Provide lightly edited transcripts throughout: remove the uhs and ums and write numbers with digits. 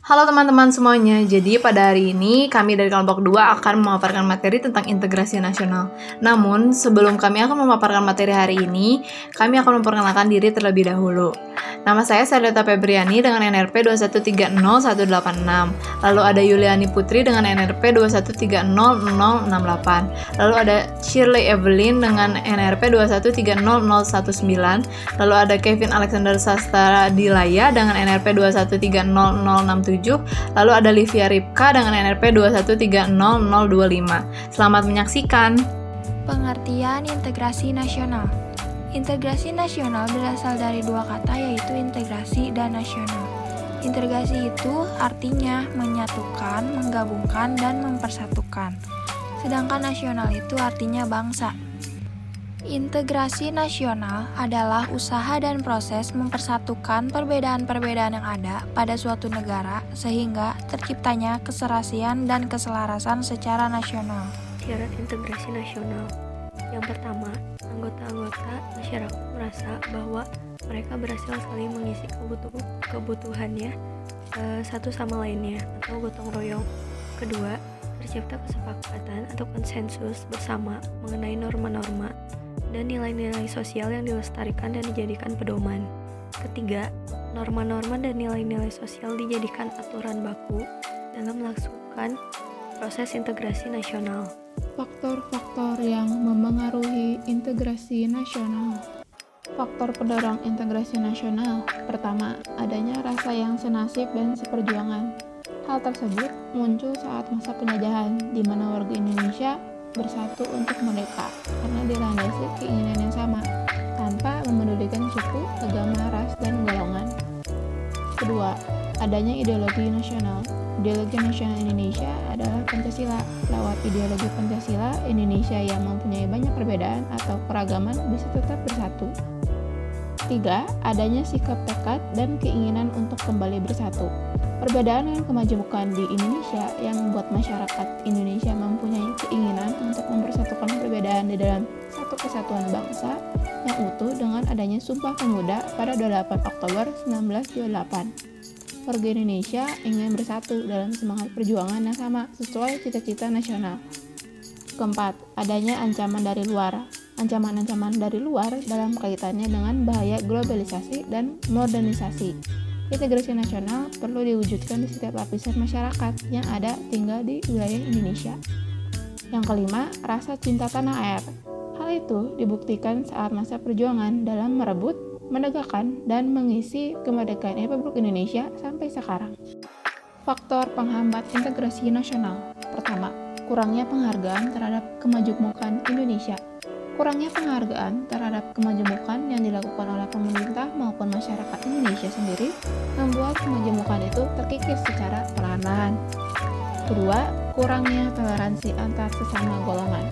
Halo teman-teman semuanya, jadi pada hari ini kami dari kelompok 2 akan memaparkan materi tentang integrasi nasional. Namun, sebelum kami akan memaparkan materi hari ini, kami akan memperkenalkan diri terlebih dahulu. Nama saya Seleta Febriani dengan NRP 2130186. Lalu ada Yuliani Putri dengan NRP 2130068. Lalu ada Shirley Evelyn dengan NRP 2130019. Lalu ada Kevin Alexander Sastra Dilaya dengan NRP 2130067. Lalu ada Livia Ripka dengan NRP 2130025. Selamat menyaksikan. Pengertian integrasi nasional. Integrasi nasional berasal dari dua kata yaitu integrasi dan nasional. Integrasi itu artinya menyatukan, menggabungkan, dan mempersatukan. Sedangkan nasional itu artinya bangsa. Integrasi nasional adalah usaha dan proses mempersatukan perbedaan-perbedaan yang ada pada suatu negara sehingga terciptanya keserasian dan keselarasan secara nasional. Syarat integrasi nasional. Yang pertama, anggota-anggota masyarakat merasa bahwa mereka berhasil saling mengisi kebutuhannya satu sama lainnya atau gotong royong. Kedua, tercipta kesepakatan atau konsensus bersama mengenai norma-norma dan nilai-nilai sosial yang dilestarikan dan dijadikan pedoman. Ketiga, norma-norma dan nilai-nilai sosial dijadikan aturan baku dalam melakukan proses integrasi nasional. Faktor-faktor yang memengaruhi integrasi nasional. Faktor pendorong integrasi nasional. Pertama, adanya rasa yang senasib dan seperjuangan. Hal tersebut muncul saat masa penjajahan, di mana warga Indonesia bersatu untuk merdeka karena dilandasi keinginan yang sama, tanpa memedulikan suku, agama, ras, dan golongan. Kedua, adanya ideologi nasional. Ideologi nasional Indonesia adalah Pancasila. Lewat ideologi Pancasila, Indonesia yang mempunyai banyak perbedaan atau keragaman bisa tetap bersatu. Tiga, adanya sikap tekad dan keinginan untuk kembali bersatu. Perbedaan dan kemajemukan di Indonesia yang membuat masyarakat Indonesia mempunyai keinginan untuk mempersatukan perbedaan di dalam satu kesatuan bangsa yang utuh dengan adanya Sumpah Pemuda pada 28 Oktober 1928. Warga Indonesia ingin bersatu dalam semangat perjuangan yang sama sesuai cita-cita nasional. Keempat, adanya ancaman dari luar. Ancaman-ancaman dari luar dalam kaitannya dengan bahaya globalisasi dan modernisasi. Integrasi nasional perlu diwujudkan di setiap lapisan masyarakat yang ada tinggal di wilayah Indonesia. Yang kelima, rasa cinta tanah air. Hal itu dibuktikan saat masa perjuangan dalam merebut, menegakkan, dan mengisi kemerdekaan Republik Indonesia sampai sekarang. Faktor penghambat integrasi nasional. Pertama, kurangnya penghargaan terhadap kemajemukan Indonesia. Kurangnya penghargaan terhadap kemajemukan yang dilakukan oleh pemerintah maupun masyarakat Indonesia sendiri membuat kemajemukan itu terkikis secara perlahan-lahan. Kedua, kurangnya toleransi antar sesama golongan.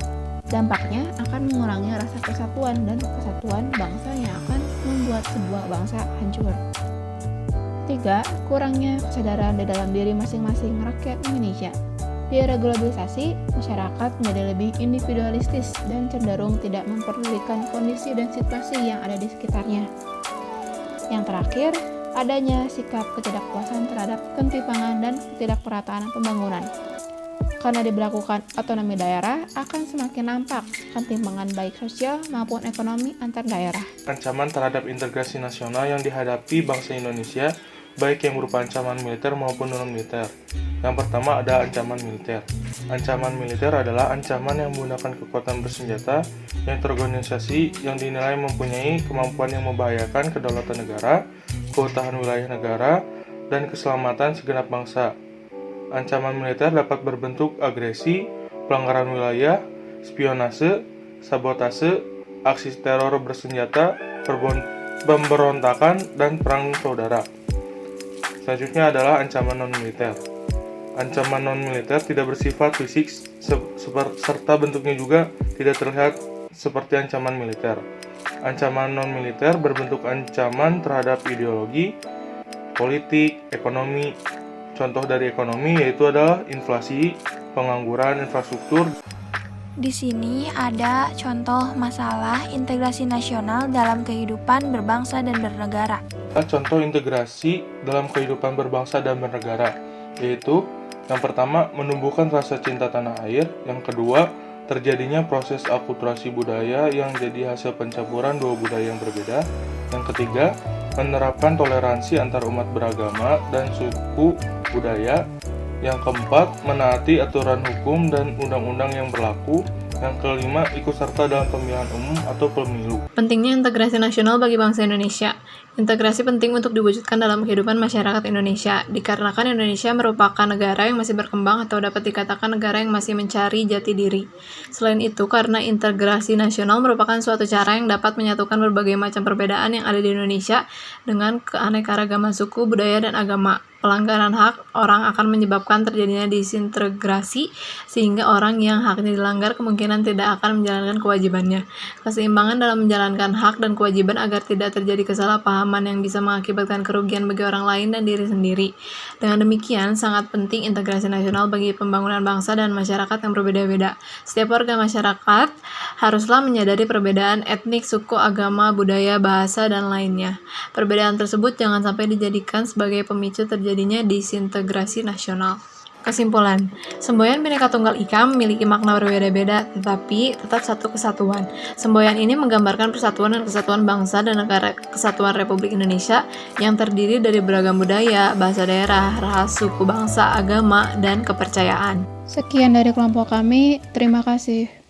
Dampaknya akan mengurangi rasa persatuan dan kesatuan bangsa yang akan membuat sebuah bangsa hancur. Tiga, kurangnya kesadaran di dalam diri masing-masing rakyat Indonesia. Di era globalisasi, masyarakat menjadi lebih individualistis dan cenderung tidak memperdulikan kondisi dan situasi yang ada di sekitarnya. Yang terakhir, adanya sikap ketidakpuasan terhadap ketimpangan dan ketidakperataan pembangunan. Karena diberlakukan otonomi daerah, akan semakin nampak ketimpangan baik sosial maupun ekonomi antar daerah. Ancaman terhadap integrasi nasional yang dihadapi bangsa Indonesia, baik yang berupa ancaman militer maupun non-militer. Yang pertama ada ancaman militer. Ancaman militer adalah ancaman yang menggunakan kekuatan bersenjata yang terorganisasi yang dinilai mempunyai kemampuan yang membahayakan kedaulatan negara, keutuhan wilayah negara, dan keselamatan segenap bangsa. Ancaman militer dapat berbentuk agresi, pelanggaran wilayah, spionase, sabotase, aksi teror bersenjata, pemberontakan, dan perang saudara. Selanjutnya adalah ancaman non-militer. Ancaman non-militer tidak bersifat fisik serta bentuknya juga tidak terlihat seperti ancaman militer. Ancaman non-militer berbentuk ancaman terhadap ideologi, politik, ekonomi. Contoh dari ekonomi yaitu adalah inflasi, pengangguran, infrastruktur. Di sini ada contoh masalah integrasi nasional dalam kehidupan berbangsa dan bernegara. Contoh integrasi dalam kehidupan berbangsa dan bernegara, yaitu yang pertama, menumbuhkan rasa cinta tanah air. Yang kedua, terjadinya proses akulturasi budaya yang jadi hasil pencampuran dua budaya yang berbeda. Yang ketiga, menerapkan toleransi antar umat beragama dan suku budaya. Yang keempat, menaati aturan hukum dan undang-undang yang berlaku. Yang kelima, ikut serta dalam pemilihan umum atau pemilu. Pentingnya integrasi nasional bagi bangsa Indonesia. Integrasi penting untuk diwujudkan dalam kehidupan masyarakat Indonesia, dikarenakan Indonesia merupakan negara yang masih berkembang atau dapat dikatakan negara yang masih mencari jati diri. Selain itu, karena integrasi nasional merupakan suatu cara yang dapat menyatukan berbagai macam perbedaan yang ada di Indonesia dengan keanekaragaman suku, budaya, dan agama. Pelanggaran hak orang akan menyebabkan terjadinya disintegrasi, sehingga orang yang haknya dilanggar kemungkinan tidak akan menjalankan kewajibannya. Keseimbangan dalam menjalankan hak dan kewajiban agar tidak terjadi kesalahpahaman yang bisa mengakibatkan kerugian bagi orang lain dan diri sendiri. Dengan demikian, sangat penting integrasi nasional bagi pembangunan bangsa dan masyarakat yang berbeda-beda. Setiap warga masyarakat haruslah menyadari perbedaan etnik, suku, agama, budaya, bahasa, dan lainnya. Perbedaan tersebut jangan sampai dijadikan sebagai pemicu terjadinya disintegrasi nasional. Kesimpulan, semboyan Bhinneka Tunggal Ika memiliki makna berbeda-beda, tetapi tetap satu kesatuan. Semboyan ini menggambarkan persatuan dan kesatuan bangsa dan negara kesatuan Republik Indonesia yang terdiri dari beragam budaya, bahasa daerah, ras, suku, bangsa, agama, dan kepercayaan. Sekian dari kelompok kami, terima kasih.